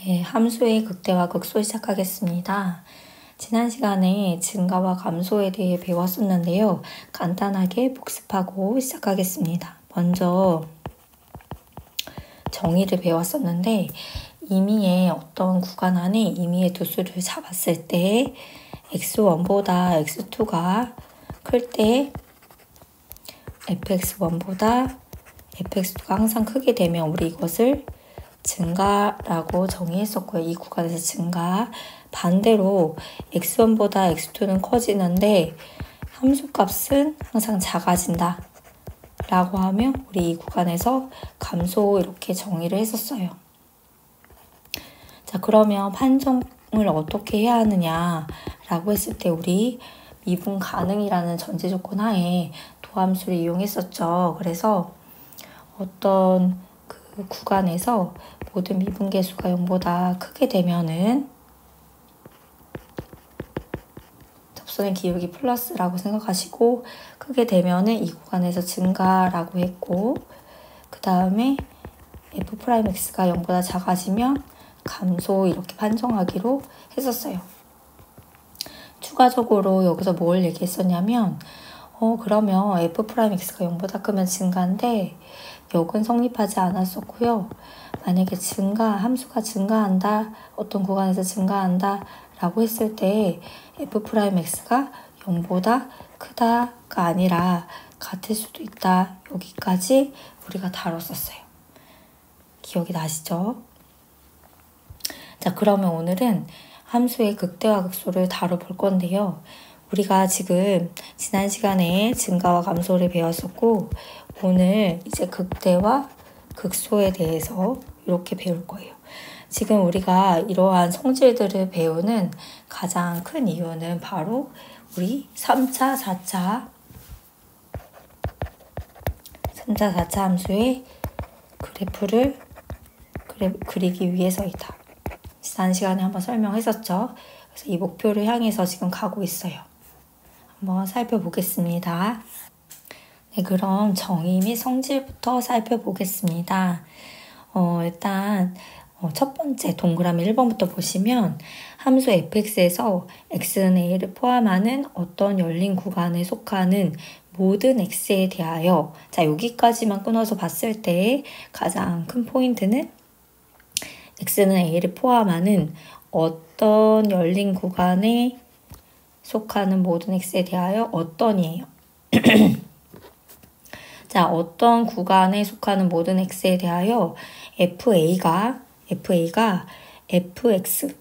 네, 함수의 극대화 극소 시작하겠습니다. 지난 시간에 증가와 감소에 대해 배웠었는데요. 간단하게 복습하고 시작하겠습니다. 먼저 정의를 배웠었는데 임의의 어떤 구간 안에 임의의 두 수를 잡았을 때 x1보다 x2가 클 때 fx1보다 fx2가 항상 크게 되면 우리 이것을 증가라고 정의했었고요. 이 구간에서 증가. 반대로 x1보다 x2는 커지는데 함수값은 항상 작아진다 라고 하면 우리 이 구간에서 감소 이렇게 정의를 했었어요. 자, 그러면 판정을 어떻게 해야 하느냐 라고 했을 때 우리 미분 가능이라는 전제 조건 하에 도함수를 이용했었죠. 그래서 어떤 그 구간에서 모든 미분계수가 0보다 크게 되면은 접선의 기울기 플러스라고 생각하시고 크게 되면은 이 구간에서 증가라고 했고 그 다음에 f'x가 0보다 작아지면 감소 이렇게 판정하기로 했었어요. 추가적으로 여기서 뭘 얘기했었냐면 그러면 f'x가 0보다 크면 증가인데 역은 성립하지 않았었고요. 만약에 함수가 증가한다, 어떤 구간에서 증가한다 라고 했을 때 f'x가 0보다 크다가 아니라 같을 수도 있다. 여기까지 우리가 다뤘었어요. 기억이 나시죠? 자, 그러면 오늘은 함수의 극대화 극소를 다뤄볼 건데요. 우리가 지금 지난 시간에 증가와 감소를 배웠었고 오늘 이제 극대와 극소에 대해서 이렇게 배울 거예요. 지금 우리가 이러한 성질들을 배우는 가장 큰 이유는 바로 우리 3차, 4차 함수의 그래프를 그리기 위해서이다. 지난 시간에 한번 설명했었죠. 그래서 이 목표를 향해서 지금 가고 있어요. 한번 살펴보겠습니다. 네, 그럼 정의 및 성질부터 살펴보겠습니다. 일단 첫 번째 동그라미 1번부터 보시면 함수 fx에서 x는 a를 포함하는 어떤 열린 구간에 속하는 모든 x에 대하여 자, 여기까지만 끊어서 봤을 때 가장 큰 포인트는 x는 a를 포함하는 어떤 열린 구간에 속하는 모든 x에 대하여 어떤이에요. 자, 어떤 구간에 속하는 모든 x에 대하여 fa가 fx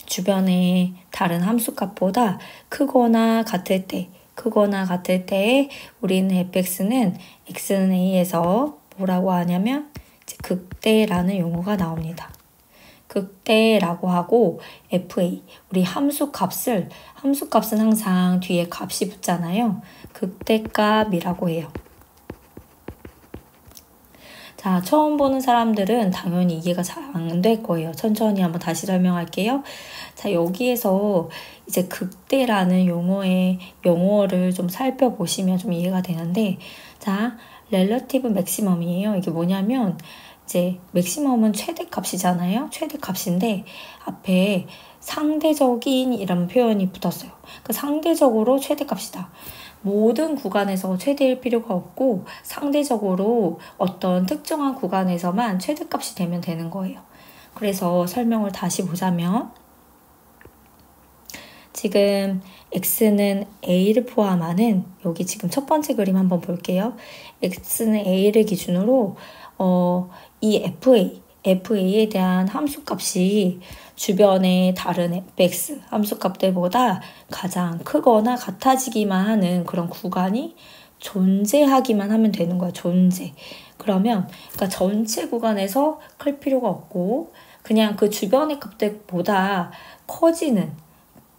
주변의 다른 함수값보다 크거나 같을 때 우리는 fx는 x는 a에서 뭐라고 하냐면 이제 극대라는 용어가 나옵니다. 극대라고 하고 fa 우리 함수값은 항상 뒤에 값이 붙잖아요. 극대값이라고 해요. 자, 처음 보는 사람들은 당연히 이해가 잘 안 될 거예요. 천천히 한번 다시 설명할게요. 자, 여기에서 이제 극대라는 용어를 좀 살펴보시면 좀 이해가 되는데, 자, 렐러티브 맥시멈이에요. 이게 뭐냐면, 이제 맥시멈은 최대값이잖아요. 최대값인데, 앞에 상대적인 이라는 표현이 붙었어요. 그 상대적으로 최대값이다. 모든 구간에서 최대일 필요가 없고 상대적으로 어떤 특정한 구간에서만 최대값이 되면 되는 거예요. 그래서 설명을 다시 보자면 지금 x는 a를 포함하는 여기 지금 첫 번째 그림 한번 볼게요. x는 a를 기준으로 이 fa에 대한 함수값이 주변의 다른 fx 함수값들보다 가장 크거나 같아지기만 하는 그런 구간이 존재하기만 하면 되는 거야. 존재. 그러면 그러니까 전체 구간에서 클 필요가 없고 그냥 그 주변의 값들보다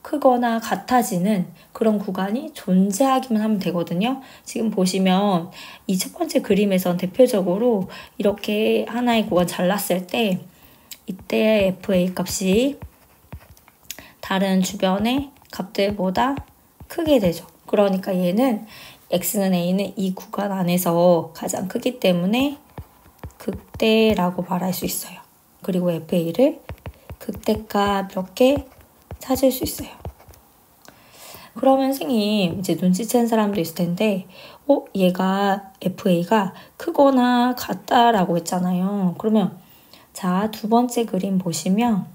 크거나 같아지는 그런 구간이 존재하기만 하면 되거든요. 지금 보시면 이 첫 번째 그림에선 대표적으로 이렇게 하나의 구간 잘랐을 때 이때 fa 값이 다른 주변의 값들보다 크게 되죠. 그러니까 얘는 x는 a는 이 구간 안에서 가장 크기 때문에 극대라고 말할 수 있어요. 그리고 FA를 극대값 이렇게 찾을 수 있어요. 그러면 선생님 이제 눈치챈 사람도 있을 텐데 얘가 FA가 크거나 같다라고 했잖아요. 그러면 자, 두 번째 그림 보시면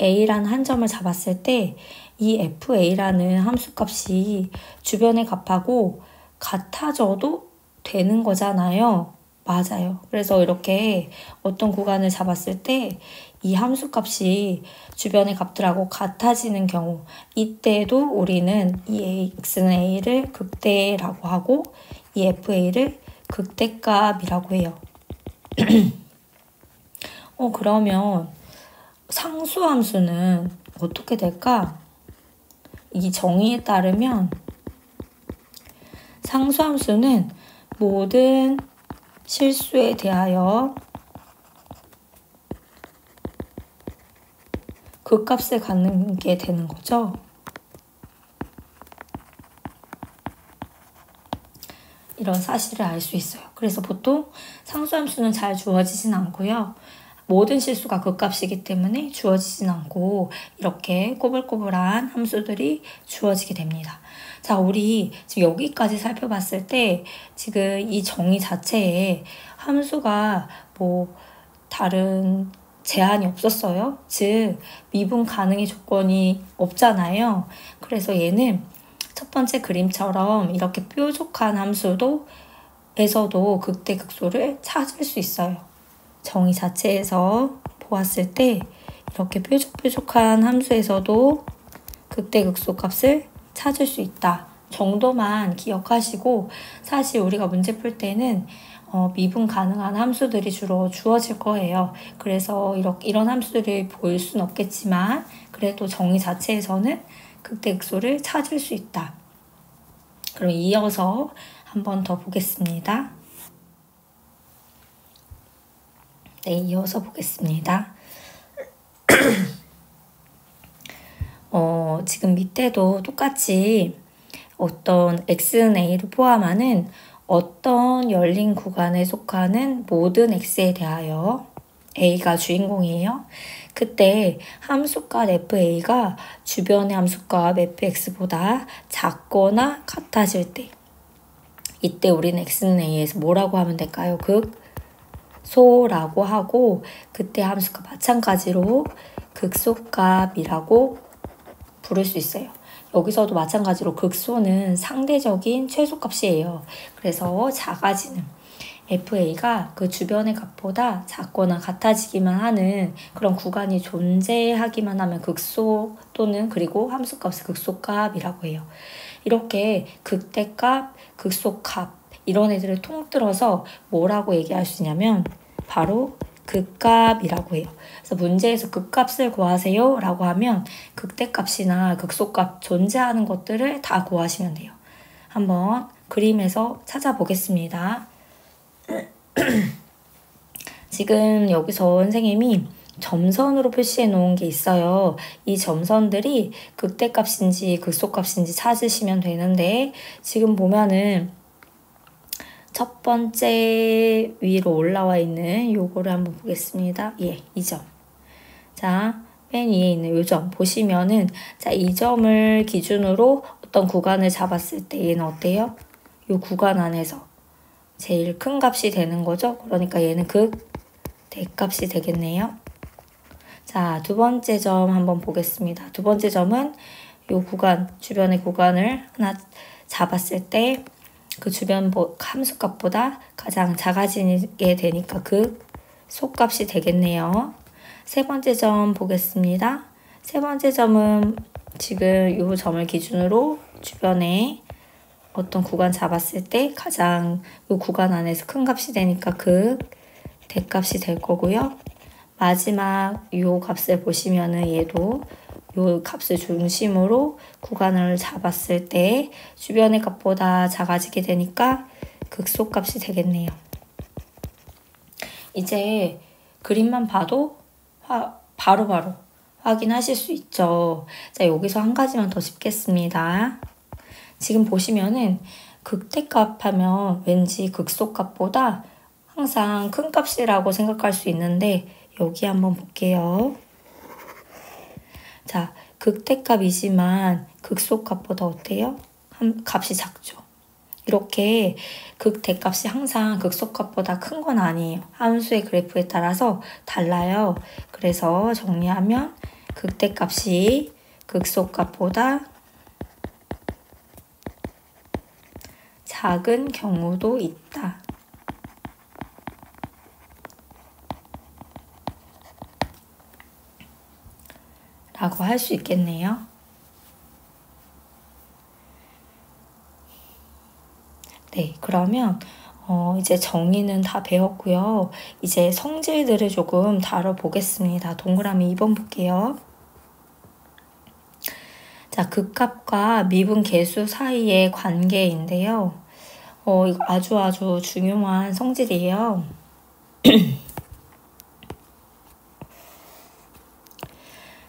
A라는 한 점을 잡았을 때 이 FA라는 함수값이 주변의 값하고 같아져도 되는 거잖아요. 맞아요. 그래서 이렇게 어떤 구간을 잡았을 때 이 함수값이 주변의 값들하고 같아지는 경우 이때도 우리는 이 x는 a를 극대라고 하고 이 fa를 극대값이라고 해요. 그러면 상수함수는 어떻게 될까? 이 정의에 따르면 상수함수는 모든 실수에 대하여 극값을 갖는 게 되는 거죠. 이런 사실을 알 수 있어요. 그래서 보통 상수함수는 잘 주어지진 않고요. 모든 실수가 극값이기 때문에 주어지진 않고 이렇게 꼬불꼬불한 함수들이 주어지게 됩니다. 자, 우리 지금 여기까지 살펴봤을 때 지금 이 정의 자체에 함수가 다른 제한이 없었어요. 즉 미분 가능의 조건이 없잖아요. 그래서 얘는 첫 번째 그림처럼 이렇게 뾰족한 함수도 에서도 극대극소를 찾을 수 있어요. 정의 자체에서 보았을 때 이렇게 뾰족뾰족한 함수에서도 극대극소 값을 찾을 수 있다 정도만 기억하시고, 사실 우리가 문제 풀 때는 미분 가능한 함수들이 주로 주어질 거예요. 그래서 이런 함수들을 볼 수는 없겠지만 그래도 정의 자체에서는 극대극소를 찾을 수 있다. 그럼 이어서 한 번 더 보겠습니다. 네, 이어서 보겠습니다. 지금 밑에도 똑같이 어떤 x는 a를 포함하는 어떤 열린 구간에 속하는 모든 x에 대하여 a가 주인공이에요. 그때 함수값 fa가 주변의 함수값 fx보다 작거나 같아질 때 이때 우리는 x는 a에서 뭐라고 하면 될까요? 극소라고 하고, 그때 함수값 마찬가지로 극소값이라고 부를 수 있어요. 여기서도 마찬가지로 극소는 상대적인 최소값이에요. 그래서 작아지는 fa가 그 주변의 값보다 작거나 같아지기만 하는 그런 구간이 존재하기만 하면 극소 또는 그리고 함수값을 극소값이라고 해요. 이렇게 극대값, 극소값 이런 애들을 통틀어서 뭐라고 얘기할 수 있냐면 바로 극값이라고 해요. 그래서 문제에서 극값을 구하세요 라고 하면 극대값이나 극소값 존재하는 것들을 다 구하시면 돼요. 한번 그림에서 찾아보겠습니다. 지금 여기서 선생님이 점선으로 표시해 놓은 게 있어요. 이 점선들이 극대값인지 극소값인지 찾으시면 되는데, 지금 보면은 첫 번째 위로 올라와 있는 요거를 한번 보겠습니다. 이 점. 자, 맨 위에 있는 요 점 보시면은, 자, 이 점을 기준으로 어떤 구간을 잡았을 때 얘는 어때요? 요 구간 안에서 제일 큰 값이 되는 거죠. 그러니까 얘는 극대값이 되겠네요. 자, 두 번째 점 한번 보겠습니다. 두 번째 점은 요 구간, 주변의 구간을 하나 잡았을 때 그 주변 함수값보다 가장 작아지게 되니까 극소값이 되겠네요. 세 번째 점 보겠습니다. 세 번째 점은 지금 요 점을 기준으로 주변에 어떤 구간 잡았을 때 가장 요 구간 안에서 큰 값이 되니까 극대값이 될 거고요. 마지막 요 값을 보시면은 얘도 요 값을 중심으로 구간을 잡았을 때 주변의 값보다 작아지게 되니까 극소값이 되겠네요. 이제 그림만 봐도 바로바로 확인하실 수 있죠. 자, 여기서 한 가지만 더 짚겠습니다. 지금 보시면은 극대값 하면 왠지 극소값보다 항상 큰 값이라고 생각할 수 있는데 여기 한번 볼게요. 자, 극대값이지만 극소값보다 어때요? 값이 작죠. 이렇게 극대값이 항상 극소값보다 큰 건 아니에요. 함수의 그래프에 따라서 달라요. 그래서 정리하면 극대값이 극소값보다 작은 경우도 있다. 라고 할 수 있겠네요. 네, 그러면 이제 정의는 다 배웠고요. 이제 성질들을 조금 다뤄보겠습니다. 동그라미 2번 볼게요. 자, 극값과 미분 계수 사이의 관계인데요. 이거 아주 중요한 성질이에요.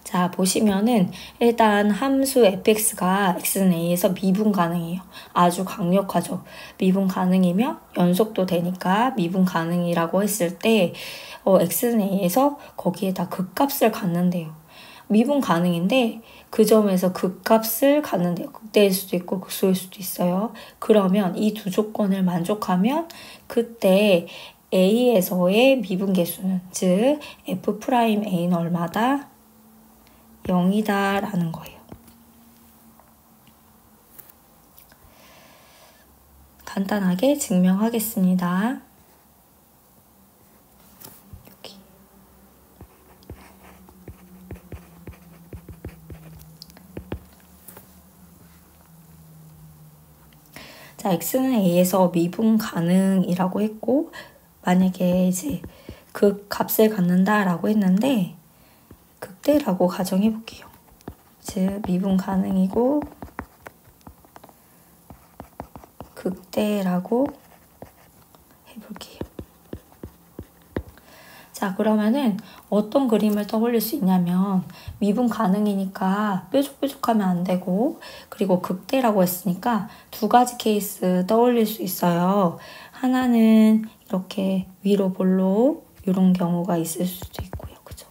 자, 보시면은 일단 함수 fx가 x는 a에서 미분 가능해요. 아주 강력하죠. 미분 가능이며 연속도 되니까 미분 가능이라고 했을 때 x는 a에서 거기에다 극값을 갖는데요. 미분 가능인데 그 점에서 극값을 갖는데요. 극대일 수도 있고 극소일 수도 있어요. 그러면 이 두 조건을 만족하면 그때 a에서의 미분 계수는 즉 f'a는 얼마다? 0이다 라는 거예요. 간단하게 증명하겠습니다. 여기. 자, x는 a에서 미분 가능이라고 했고 만약에 이제 그 값을 갖는다라고 했는데 극대라고 가정해 볼게요. 즉 미분 가능이고 극대라고 해볼게요. 자, 그러면은 어떤 그림을 떠올릴 수 있냐면 미분 가능이니까 뾰족뾰족하면 안 되고 그리고 극대라고 했으니까 두 가지 케이스 떠올릴 수 있어요. 하나는 이렇게 위로 볼록 이런 경우가 있을 수도 있고요. 그죠?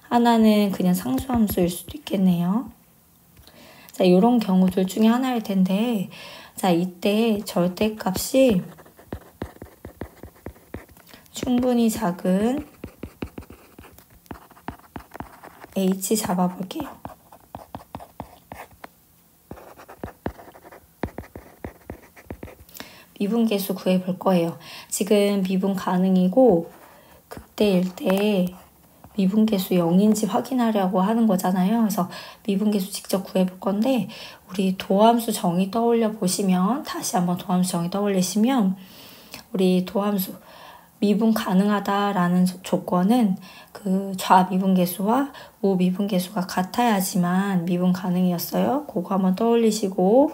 하나는 그냥 상수함수일 수도 있겠네요. 자, 이런 경우 둘 중에 하나일 텐데 자, 이때 절대값이 충분히 작은 h 잡아볼게요. 미분계수 구해볼 거예요. 지금 미분 가능이고 극대일 때 미분계수 0인지 확인하려고 하는 거잖아요. 그래서 미분계수 직접 구해볼 건데 우리 도함수 정의 떠올려 보시면 다시 한번 도함수 정의 떠올리시면 우리 도함수 미분 가능하다라는 조건은 그 좌미분계수와 우미분계수가 같아야지만 미분 가능이었어요. 그거 한번 떠올리시고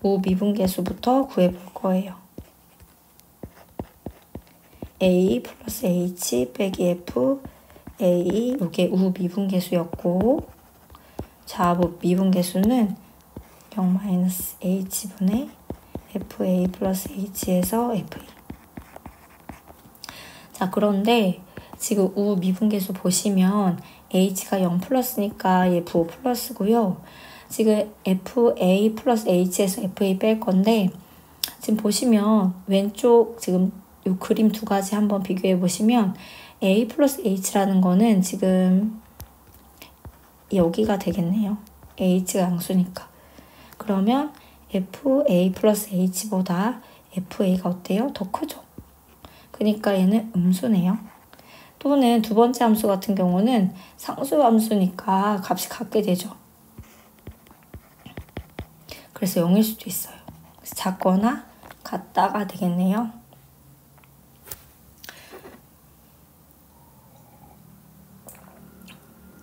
우미분계수부터 구해볼 거예요. a 플러스 h 빼기 f a 이게 우미분계수였고 좌미분계수는 0 마이너스 h분의 fa 플러스 h에서 fa. 자, 그런데 지금 우미분계수 보시면 h가 0 플러스니까 얘 부호 플러스고요. 지금 fa 플러스 h에서 fa 뺄 건데 지금 보시면 왼쪽 지금 이 그림 두 가지 한번 비교해 보시면 a 플러스 h라는 거는 지금 여기가 되겠네요. h가 양수니까. 그러면 fa 플러스 h보다 fa가 어때요? 더 크죠? 그러니까 얘는 음수네요. 또는 두 번째 함수 같은 경우는 상수 함수니까 값이 같게 되죠. 그래서 0일 수도 있어요. 그래서 작거나 같다가 되겠네요.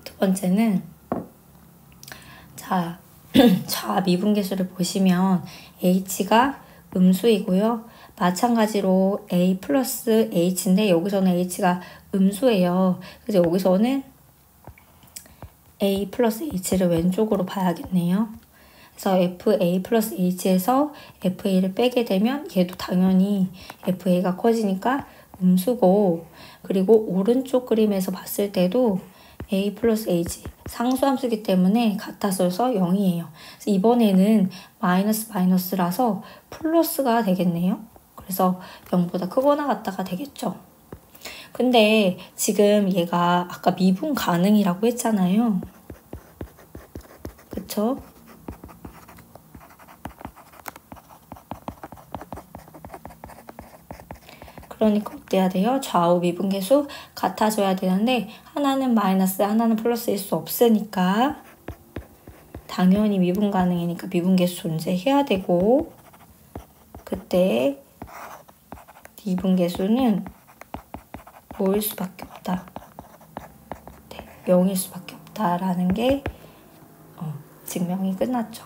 두 번째는 자, 좌미분계수를 보시면 h가 음수이고요. 마찬가지로 a 플러스 h인데 여기서는 h가 음수예요. 그래서 여기서는 a 플러스 h를 왼쪽으로 봐야겠네요. 그래서 FA 플러스 H에서 FA를 빼게 되면 얘도 당연히 FA가 커지니까 음수고, 그리고 오른쪽 그림에서 봤을 때도 A 플러스 H 상수함수기 때문에 같아서서 0이에요. 그래서 이번에는 마이너스라서 플러스가 되겠네요. 그래서 0보다 크거나 같다가 되겠죠. 근데 지금 얘가 아까 미분 가능이라고 했잖아요. 그쵸? 그러니까 어때야 돼요? 좌우 미분계수 같아져야 되는데 하나는 마이너스, 하나는 플러스일 수 없으니까 당연히 미분 가능이니까 미분계수 존재해야 되고, 그때 미분계수는 뭐일 수밖에 없다. 네, 0일 수밖에 없다라는 게 증명이 끝났죠.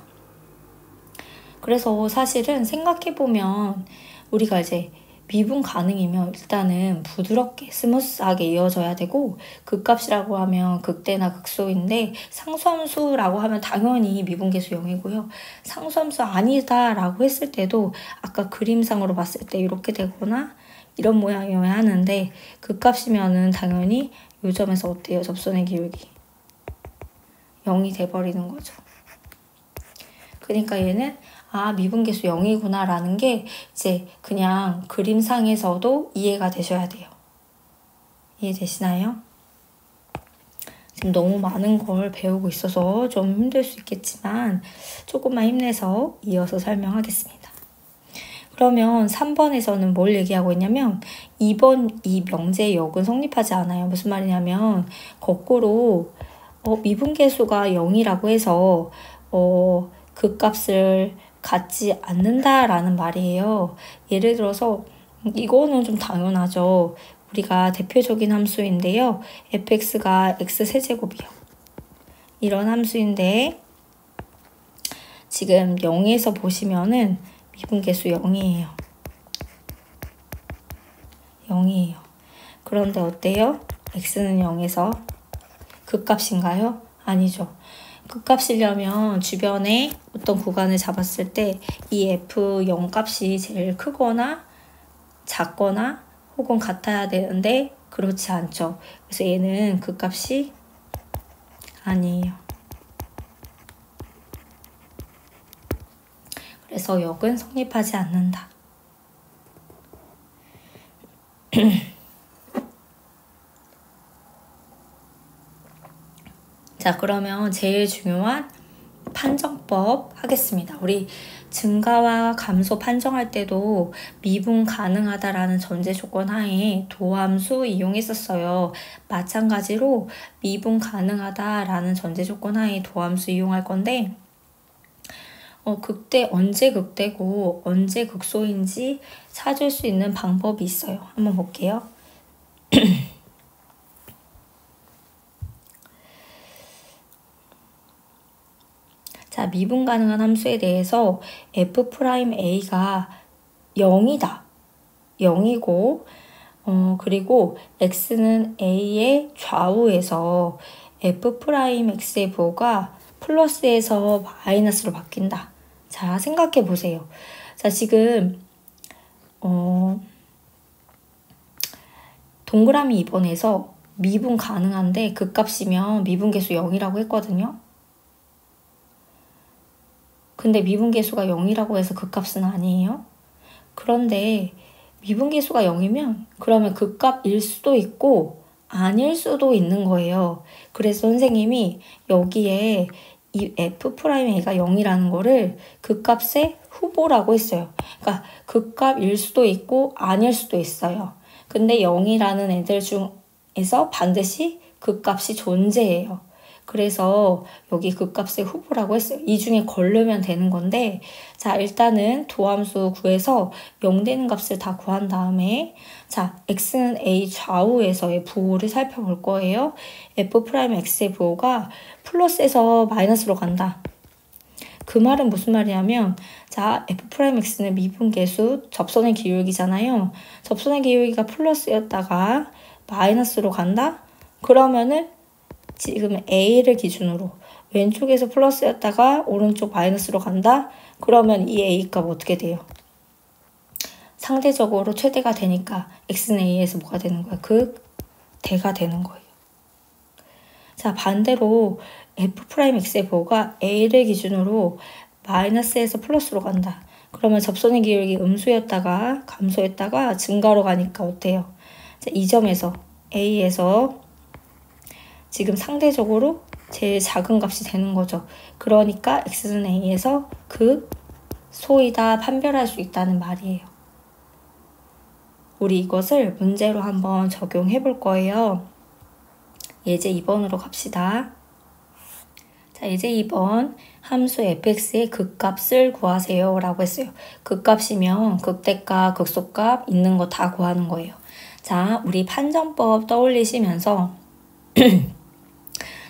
그래서 사실은 생각해보면 우리가 이제 미분 가능이면 일단은 부드럽게 스무스하게 이어져야 되고, 극값이라고 하면 극대나 극소인데 상수함수라고 하면 당연히 미분계수 0이고요. 상수함수 아니다라고 했을 때도 아까 그림상으로 봤을 때 이렇게 되거나 이런 모양이어야 하는데, 극값이면은 당연히 요 점에서 어때요? 접선의 기울기 0이 돼버리는 거죠. 그러니까 얘는 미분계수 0이구나 라는 게 이제 그냥 그림상에서도 이해가 되셔야 돼요. 이해되시나요? 지금 너무 많은 걸 배우고 있어서 좀 힘들 수 있겠지만 조금만 힘내서 이어서 설명하겠습니다. 그러면 3번에서는 뭘 얘기하고 있냐면 2번 이 명제의 역은 성립하지 않아요. 무슨 말이냐면 거꾸로 미분계수가 0이라고 해서 극값을 갖지 않는다라는 말이에요. 예를 들어서 이거는 좀 당연하죠. 우리가 대표적인 함수인데요. fx가 x세제곱이요. 이런 함수인데 지금 0에서 보시면은 미분계수 0이에요. 0이에요. 그런데 어때요? x는 0에서 극값인가요? 아니죠. 극값이려면 주변에 어떤 구간을 잡았을 때 이 f0 값이 제일 크거나 작거나 혹은 같아야 되는데 그렇지 않죠. 그래서 얘는 극값이 아니에요. 그래서 역은 성립하지 않는다. 자, 그러면 제일 중요한 판정법 하겠습니다. 우리 증가와 감소 판정할 때도 미분 가능하다라는 전제 조건 하에 도함수 이용했었어요. 마찬가지로 미분 가능하다라는 전제 조건 하에 도함수 이용할 건데 극대 언제 극대고 언제 극소인지 찾을 수 있는 방법이 있어요. 한번 볼게요. 자, 미분 가능한 함수에 대해서 f'A가 0이다. 0이고 그리고 x는 a의 좌우에서 f'x의 부호가 플러스에서 마이너스로 바뀐다. 자, 생각해 보세요. 자, 지금 동그라미 2번에서 미분 가능한데 극값이면 미분계수 0이라고 했거든요. 근데 미분계수가 0이라고 해서 극값은 아니에요. 그런데 미분계수가 0이면 그러면 극값일 수도 있고 아닐 수도 있는 거예요. 그래서 선생님이 여기에 이 f'A가 0이라는 거를 극값의 후보라고 했어요. 그러니까 극값일 수도 있고 아닐 수도 있어요. 근데 0이라는 애들 중에서 반드시 극값이 존재해요. 그래서 여기 극값의 후보라고 했어요. 이 중에 고르면 되는 건데, 자, 일단은 도함수 구해서 0 되는 값을 다 구한 다음에, 자, x는 a 좌우에서의 부호를 살펴볼 거예요. f'x의 부호가 플러스에서 마이너스로 간다. 그 말은 무슨 말이냐면, 자, f'x는 미분계수 접선의 기울기잖아요. 접선의 기울기가 플러스였다가 마이너스로 간다? 그러면은 지금 A를 기준으로, 왼쪽에서 플러스였다가 오른쪽 마이너스로 간다? 그러면 이 A값 어떻게 돼요? 상대적으로 최대가 되니까 x는 a에서 뭐가 되는 거야? 극대가 되는 거예요. 자, 반대로 f'x의 부호가 a를 기준으로 마이너스에서 플러스로 간다. 그러면 접선의 기울기 음수였다가 감소했다가 증가로 가니까 어때요? 자, 이 점에서 a에서 지금 상대적으로 제일 작은 값이 되는 거죠. 그러니까 x는 a에서 극소이다 판별할 수 있다는 말이에요. 우리 이것을 문제로 한번 적용해 볼 거예요. 예제 2번으로 갑시다. 자, 예제 2번 함수 fx의 극값을 구하세요 라고 했어요. 극값이면 극대값, 극소값 있는 거 다 구하는 거예요. 자, 우리 판정법 떠올리시면서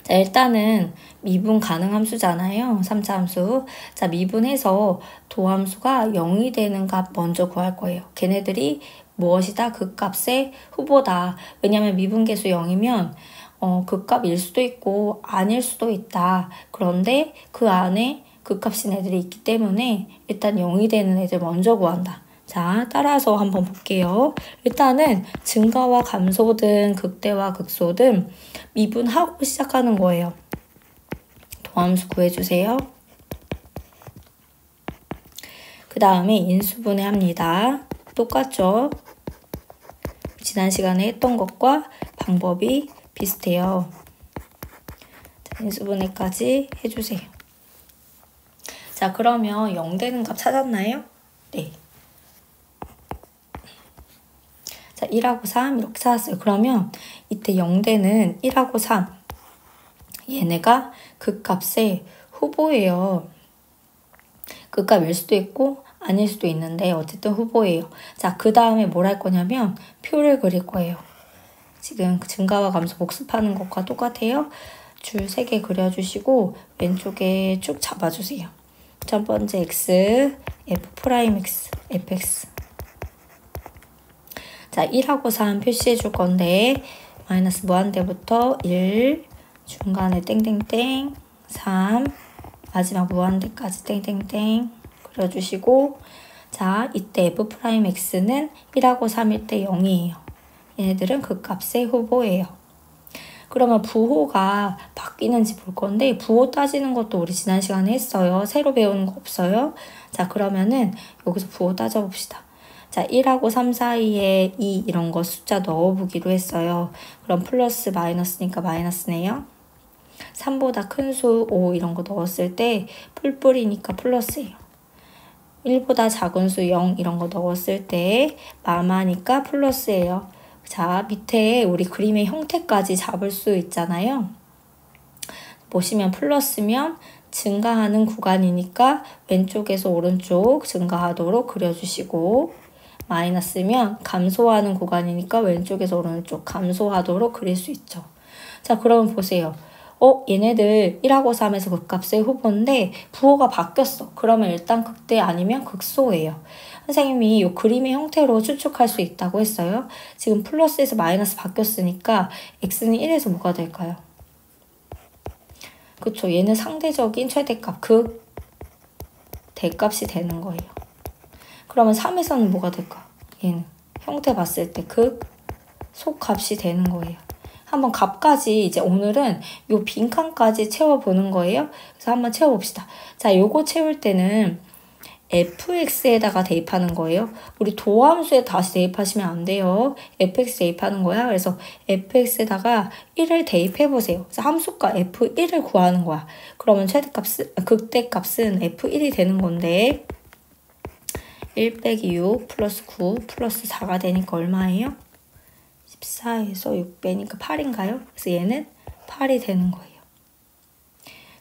자, 일단은 미분 가능 함수잖아요. 3차 함수. 자, 미분해서 도함수가 0이 되는 값 먼저 구할 거예요. 걔네들이 무엇이다? 극값의 후보다. 왜냐면 미분계수 0이면 극값일 수도 있고 아닐 수도 있다. 그런데 그 안에 극값인 애들이 있기 때문에 일단 0이 되는 애들 먼저 구한다. 자, 따라서 한번 볼게요. 일단은 증가와 감소든 극대와 극소든 미분하고 시작하는 거예요. 도함수 구해주세요. 그 다음에 인수분해 합니다. 똑같죠? 지난 시간에 했던 것과 방법이 비슷해요. 자, 인수분해까지 해주세요. 자, 그러면 0 되는 값 찾았나요? 네. 자, 1하고 3 이렇게 찾았어요. 그러면 이때 0대는 1하고 3 얘네가 극값의 후보예요. 극값일 수도 있고 아닐 수도 있는데 어쨌든 후보예요. 자, 그 다음에 뭘 할 거냐면 표를 그릴 거예요. 지금 증가와 감소 복습하는 것과 똑같아요. 줄 3개 그려주시고 왼쪽에 쭉 잡아주세요. 첫 번째 x, f'x, fx. 자, 1하고 3 표시해 줄 건데 마이너스 무한대부터 1, 중간에 땡땡땡, 3, 마지막 무한대까지 땡땡땡 그려주시고 자, 이때 f'x는 1하고 3일 때 0이에요. 얘네들은 극값의 후보예요. 그러면 부호가 바뀌는지 볼 건데 부호 따지는 것도 우리 지난 시간에 했어요. 새로 배우는 거 없어요. 자, 그러면은 여기서 부호 따져봅시다. 자, 1하고 3 사이에 2 이런 거 숫자 넣어보기로 했어요. 그럼 플러스 마이너스니까 마이너스네요. 3보다 큰 수 5 이런 거 넣었을 때 뿔뿔이니까 플러스예요. 1보다 작은 수 0 이런 거 넣었을 때 마마니까 플러스예요. 자, 밑에 우리 그림의 형태까지 잡을 수 있잖아요. 보시면 플러스면 증가하는 구간이니까 왼쪽에서 오른쪽 증가하도록 그려주시고 마이너스면 감소하는 구간이니까 왼쪽에서 오른쪽 감소하도록 그릴 수 있죠. 자, 그러면 보세요. 얘네들 1하고 3에서 극값의 후보인데 부호가 바뀌었어. 그러면 일단 극대 아니면 극소예요. 선생님이 이 그림의 형태로 추측할 수 있다고 했어요. 지금 플러스에서 마이너스 바뀌었으니까 x는 1에서 뭐가 될까요? 그쵸. 얘는 상대적인 최대값, 극대값이 되는 거예요. 그러면 3에서는 뭐가 될까? 얘는 형태 봤을 때 극소값이 되는 거예요. 한번 값까지 이제 오늘은 요 빈칸까지 채워보는 거예요. 그래서 한번 채워봅시다. 자, 요거 채울 때는 fx에다가 대입하는 거예요. 우리 도함수에 다시 대입하시면 안 돼요. fx 대입하는 거야. 그래서 fx에다가 1을 대입해보세요. 그래서 함수가 f1을 구하는 거야. 그러면 극대값은 f1이 되는 건데 1 빼기 6 플러스 9 플러스 4가 되니까 얼마예요? 14에서 6 빼니까 8인가요? 그래서 얘는 8이 되는 거예요.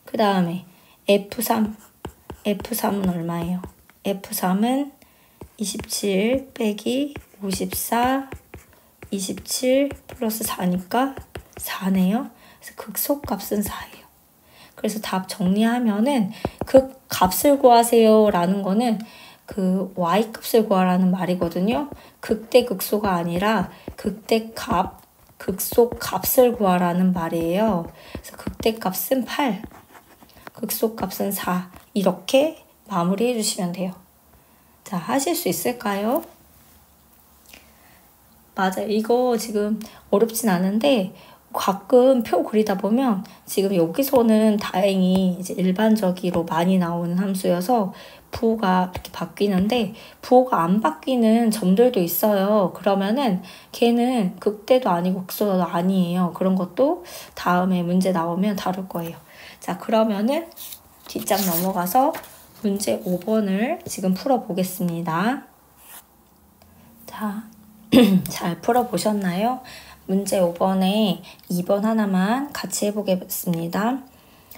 그 다음에 F3은 얼마예요? F3은 27 빼기 54 27 플러스 4니까 4네요. 그래서 극소값은 4예요. 그래서 답 정리하면은 극값을 구하세요 라는 거는 y값을 구하라는 말이거든요. 극대 극소가 아니라 극소 값을 구하라는 말이에요. 그래서 극대 값은 8. 극소값은 4 이렇게 마무리해 주시면 돼요. 자, 하실 수 있을까요? 맞아요. 이거 지금 어렵진 않은데 가끔 표 그리다 보면 지금 여기서는 다행히 이제 일반적으로 많이 나오는 함수여서 부호가 이렇게 바뀌는데 부호가 안 바뀌는 점들도 있어요. 그러면은 걔는 극대도 아니고 극소도 아니에요. 그런 것도 다음에 문제 나오면 다룰 거예요. 자, 그러면은 뒷장 넘어가서 문제 5번을 지금 풀어보겠습니다. 자, 잘 풀어보셨나요? 문제 5번에 2번 하나만 같이 해보겠습니다.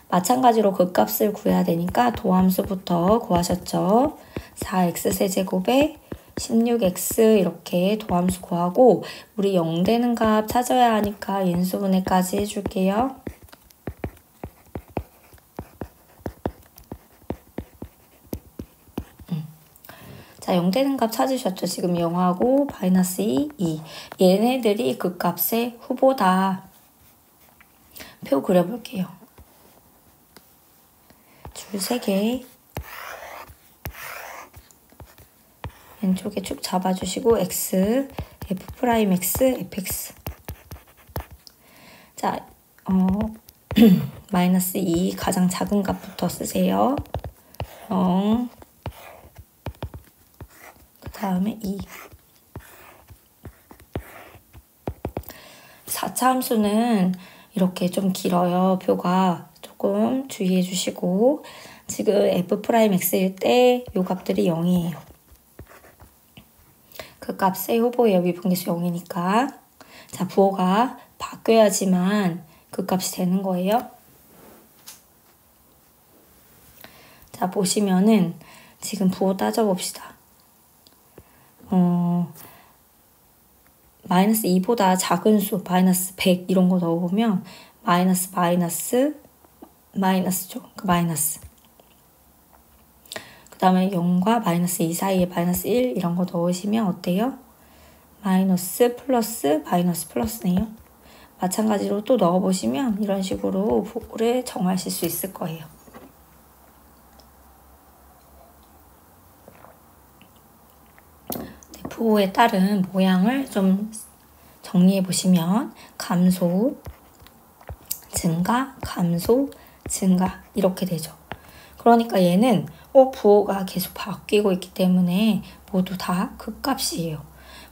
마찬가지로 극값을 구해야 되니까 도함수부터 구하셨죠. 4x세제곱에 16x 이렇게 도함수 구하고 우리 0 되는 값 찾아야 하니까 인수분해까지 해줄게요. 자, 0 되는 값 찾으셨죠? 지금 0하고 마이너스 2. 얘네들이 그 값의 후보다. 표 그려볼게요. 줄 3개. 왼쪽에 축 잡아주시고 x, f'x, fx. 자, 마이너스 2 가장 작은 값부터 쓰세요. 0. 다음에 2. 4차 함수는 이렇게 좀 길어요. 표가 조금 주의해 주시고 지금 f'x일 때 요 값들이 0이에요. 그 값의 후보예요. 미분계수 0이니까. 자, 부호가 바뀌어야지만 그 값이 되는 거예요. 자, 보시면은 지금 부호 따져봅시다. 마이너스 2보다 작은 수, 마이너스 100 이런 거 넣어보면 마이너스죠. 그 마이너스. 그 다음에 0과 마이너스 2 사이에 마이너스 1 이런 거 넣으시면 어때요? 마이너스 플러스 마이너스 플러스네요. 마찬가지로 또 넣어보시면 이런 식으로 부호를 정하실 수 있을 거예요. 부호에 따른 모양을 좀 정리해 보시면 감소, 증가, 감소, 증가 이렇게 되죠. 그러니까 얘는 부호가 계속 바뀌고 있기 때문에 모두 다 극값이에요.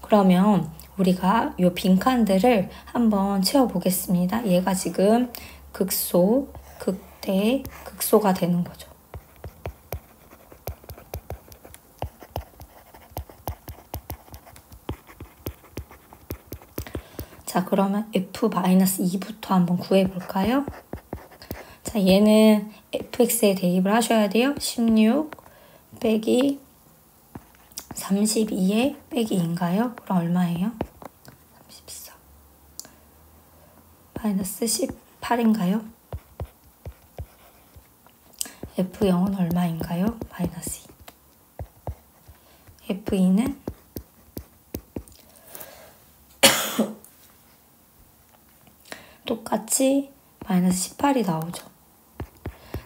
그러면 우리가 이 빈칸들을 한번 채워보겠습니다. 얘가 지금 극소, 극대, 극소가 되는 거죠. 자, 그러면 f-2부터 한번 구해볼까요? 자, 얘는 fx에 대입을 하셔야 돼요. 16 빼기 32에 빼기 2인가요? 그럼 얼마예요? 34 마이너스 18인가요? f0은 얼마인가요? 마이너스 2 f2는 똑같이 마이너스 18이 나오죠.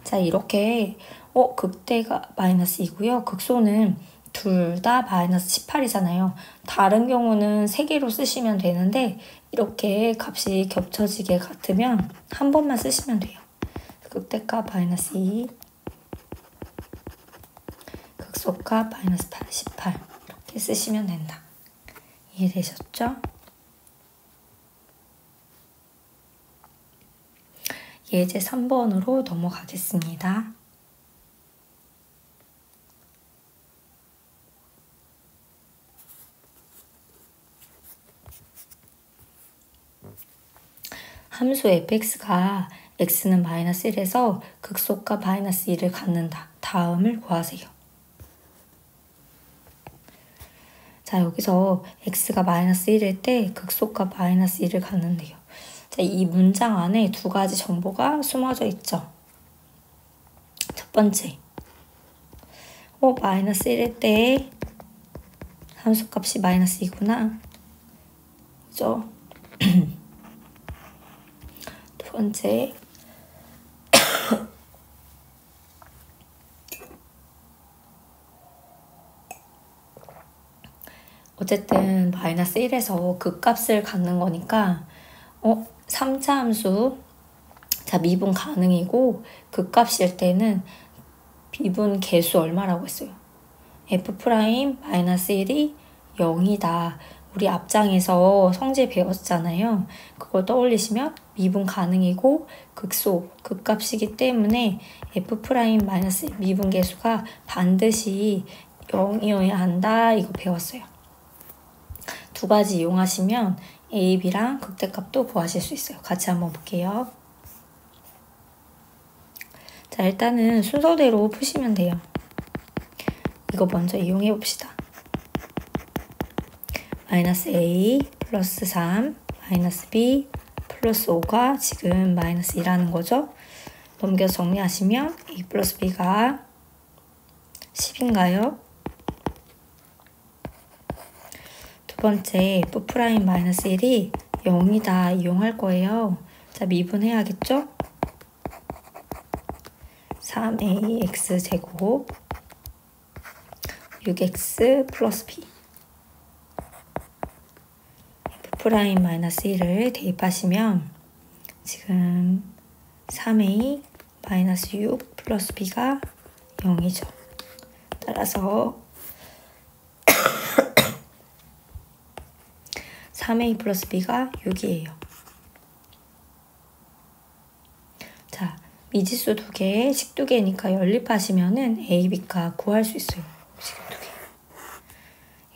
자, 이렇게 극대가 마이너스 2고요. 극소는 둘 다 마이너스 18이잖아요. 다른 경우는 3개로 쓰시면 되는데 이렇게 값이 겹쳐지게 같으면 한 번만 쓰시면 돼요. 극대값 마이너스 2, 극소값 마이너스 18 이렇게 쓰시면 된다. 이해되셨죠? 예제 3번으로 넘어가겠습니다. 함수 fx가 x는 마이너스 1에서 극소값 마이너스 2를 갖는다. 다음을 구하세요. 자, 여기서 x가 마이너스 1일 때 극소값 마이너스 2를 갖는데요. 자, 이 문장 안에 두 가지 정보가 숨어져 있죠. 첫 번째, 마이너스 1일 때 함수값이 마이너스 2구나. 그죠? 두 번째, 어쨌든 마이너스 1에서 극값을 갖는 거니까 3차 함수 자 미분 가능이고 극값일 때는 미분 계수 얼마라고 했어요? f'-1이 0이다. 우리 앞장에서 성질 배웠잖아요. 그걸 떠올리시면 미분 가능이고 극소, 극값이기 때문에 f'-1 미분 계수가 반드시 0이어야 한다. 이거 배웠어요. 두 가지 이용하시면 a, b랑 극대값도 구하실 수 있어요. 같이 한번 볼게요. 자, 일단은 순서대로 푸시면 돼요. 이거 먼저 이용해 봅시다. 마이너스 a 플러스 3 마이너스 b 플러스 5가 지금 마이너스 2라는 거죠. 넘겨서 정리하시면 a 플러스 b가 10인가요? 두 번째 f'-1이 0이다 이용할 거예요. 자, 미분해야겠죠? 3ax 제곱 6x 플러스 b f'-1을 대입하시면 지금 3a 마이너스 6 플러스 b가 0이죠. 따라서 3a 플러스 b가 6이에요. 자, 미지수 2개, 식 2개니까 연립하시면은 a, b가 구할 수 있어요. 식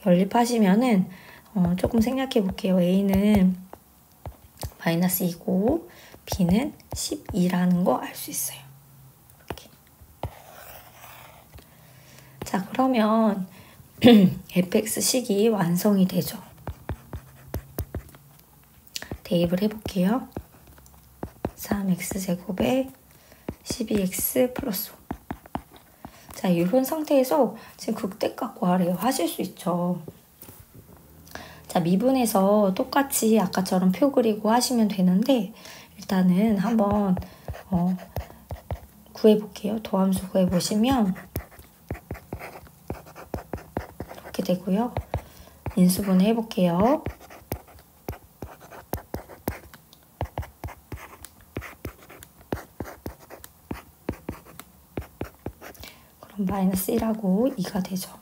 2개. 연립하시면은 조금 생각해 볼게요. a는 마이너스 2고 b는 12라는 거 알 수 있어요. 이렇게. 자, 그러면 fx식이 완성이 되죠. 대입을 해볼게요. 3x제곱에 12x 플러스 5. 자, 이런 상태에서 지금 극대값 구하래요. 하실 수 있죠. 자, 미분해서 똑같이 아까처럼 표 그리고 하시면 되는데 일단은 한번 구해볼게요. 도함수 구해보시면 이렇게 되고요. 인수분해 해볼게요. 그럼 마이너스 1하고 2가 되죠.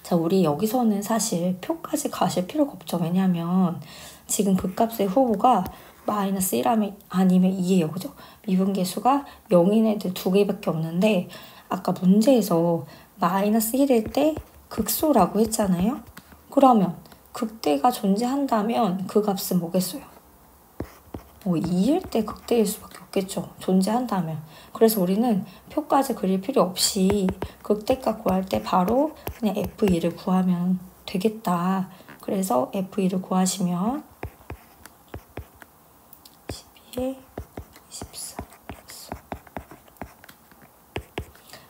자, 우리 여기서는 사실 표까지 가실 필요가 없죠. 왜냐면 지금 극값의 후보가 마이너스 1 아니면 2예요. 그죠? 미분계수가 0인 애들 2개밖에 없는데 아까 문제에서 마이너스 1일 때 극소라고 했잖아요. 그러면 극대가 존재한다면 그 값은 뭐겠어요? 2일 때 극대일 수밖에 없겠죠. 존재한다면. 그래서 우리는 표까지 그릴 필요 없이 극대값 구할 때 바로 그냥 f2를 구하면 되겠다. 그래서 f2를 구하시면 12에 24 플러스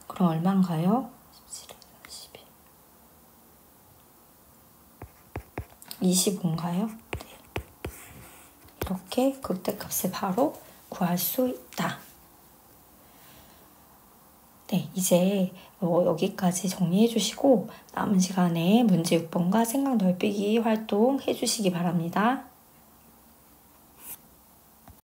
그럼 얼마인가요? 17에 11 25인가요? 이렇게 극대값을 바로 구할 수 있다. 네, 이제 여기까지 정리해 주시고 남은 시간에 문제 6번과 생각 넓히기 활동 해주시기 바랍니다.